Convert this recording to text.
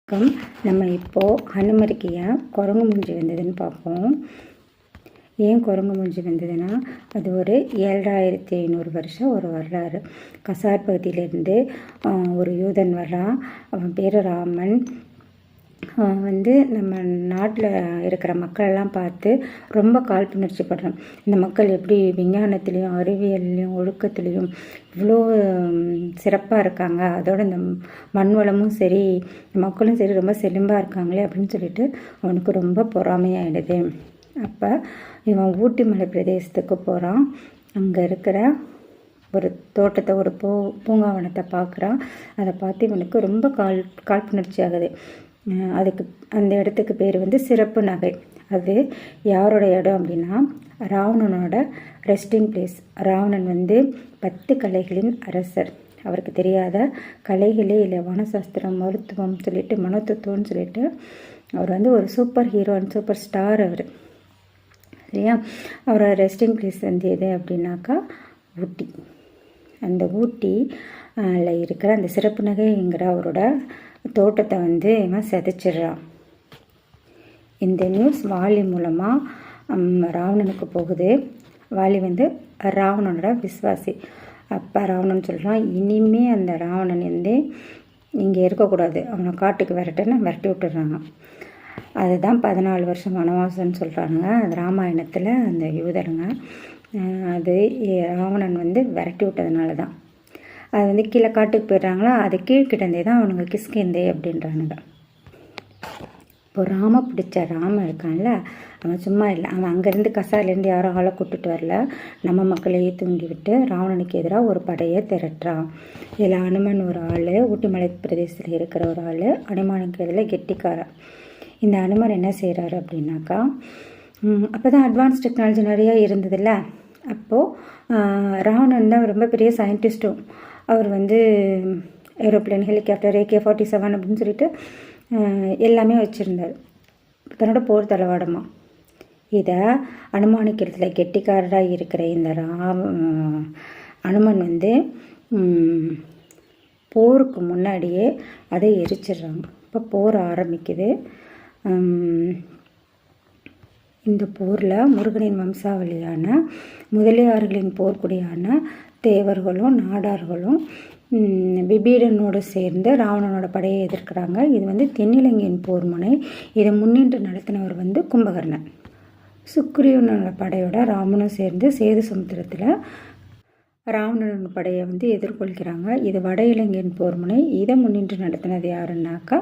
வணக்கம். நம்ம இப்போது ஹனுமருக்கு ஏன் குரங்கு மூஞ்சி வந்ததுன்னு பார்ப்போம். ஏன் குரங்கு மூஞ்சி வந்ததுன்னா, அது ஒரு 7500 வருஷம் ஒரு வரலாறு. கசார் பகுதியிலேருந்து ஒரு யூதன் வர்றான். அவன் பேர் ராமன். நம்ம நாட்டில் இருக்கிற மக்களெல்லாம் பார்த்து ரொம்ப காழ்ப்புணர்ச்சி படுறோம். இந்த மக்கள் எப்படி விஞ்ஞானத்துலேயும் அறிவியல்லையும் ஒழுக்கத்துலேயும் இவ்வளோ சிறப்பாக இருக்காங்க, அதோட இந்த மண் வளமும் சரி மக்களும் சரி ரொம்ப செழிம்பாக இருக்காங்களே அப்படின்னு சொல்லிட்டு அவனுக்கு ரொம்ப பொறாமையாயிடுது. அப்போ இவன் ஊட்டி மலை பிரதேசத்துக்கு போகிறான். அங்கே இருக்கிற ஒரு தோட்டத்தை, ஒரு பூங்காவனத்தை பார்க்குறான். அதை பார்த்து இவனுக்கு ரொம்ப காழ்ப்புணர்ச்சி ஆகுது. அதுக்கு அந்த இடத்துக்கு பேர் சிறப்பு நகை. அது யாரோட இடம் அப்படின்னா, ராவணனோட ரெஸ்டிங் பிளேஸ். ராவணன் 10 கலைகளின் அரசர். அவருக்கு தெரியாத கலைகளே இல்லை. வனசாஸ்திரம், மருத்துவம் சொல்லிட்டு, மனோதத்துவம்னு சொல்லிட்டு அவர் ஒரு சூப்பர் ஹீரோன், சூப்பர் ஸ்டார் அவர். சரியா? அவரோட ரெஸ்டிங் பிளேஸ் எது அப்படின்னாக்கா ஊட்டி. அந்த ஊட்டியில் இருக்கிற அந்த சிறப்பு நகைங்கிற அவரோட தோட்டத்தை இவன் சிதைச்சிட்றான். இந்த நியூஸ் வாலி மூலமாக ராவணனுக்கு போகுது. வாலி ராவணனோட விசுவாசி. அப்போ ராவணன் சொல்கிறான், இனிமே அந்த ராவணன் இங்கே இருக்கக்கூடாது, அவனை காட்டுக்கு விரட்டி விட்டுடுறாங்க. அதுதான் 14 வருஷம் வனவாசம்னு சொல்கிறாங்க. அது ராமாயணத்தில் அந்த யூதருங்க. அது ராவணன் விரட்டி விட்டதுனால தான். அது கீழே காட்டுக்கு போயிடுறாங்களா, அது கீழ்கிட்டந்தே தான் அவனுங்க கிஷ்கிந்தை அப்படின்றானுங்க. இப்போ பிடிச்ச ராமன் இருக்கான்ல, அவன் சும்மா இல்லை. அவன் அங்கேருந்து கசாலேருந்து யாரும் ஆளை கூப்பிட்டுட்டு வரல. நம்ம மக்களையே தூண்டி விட்டு ராவணனுக்கு எதிராக ஒரு படையை திரட்டுறான். இதில் அனுமன் ஒரு ஆள், ஊட்டி மலை பிரதேசத்தில் இருக்கிற ஒரு ஆள். அனுமானுக்கு இதில் கெட்டிக்காரன். இந்த அனுமன் என்ன செய்கிறாரு அப்படின்னாக்கா, அப்போ தான் அட்வான்ஸ் டெக்னாலஜி நிறையா இருந்ததில்ல. அப்போது ராவணன் தான் ரொம்ப பெரிய சயின்டிஸ்ட்டும். அவர் ஏரோப்ளேன், ஹெலிகாப்டர், AK-47 அப்படின்னு சொல்லிட்டு எல்லாமே வச்சுருந்தார். தன்னோட போர் தளவாடமா. இதை அனுமானிக்கிறதுல கெட்டிக்காரராக இருக்கிற இந்த அனுமன் போருக்கு முன்னாடியே அதை எரிச்சிடுறாங்க. இப்போ போர் ஆரம்பிக்குது. இந்த போரில் முருகனின் வம்சாவளியான முதலியார்களின் போர்க்குடியான தேவர்களும் நாடார்களும் விபீடனோடு சேர்ந்து ராவணனோட படையை எதிர்க்கிறாங்க. இது தென்னிலங்கையின் போர் முனை. இதை முன்னின்று நடத்தினவர் கும்பகர்ணன். சுக்ரீவனோட படையோட ராமனும் சேர்ந்து சேது சமுத்திரத்தில் ராவணனோட படையை எதிர்கொள்கிறாங்க. இது வட இலங்கையின் போர் முனை. இதை முன்னின்று நடத்தினது யாருன்னாக்கா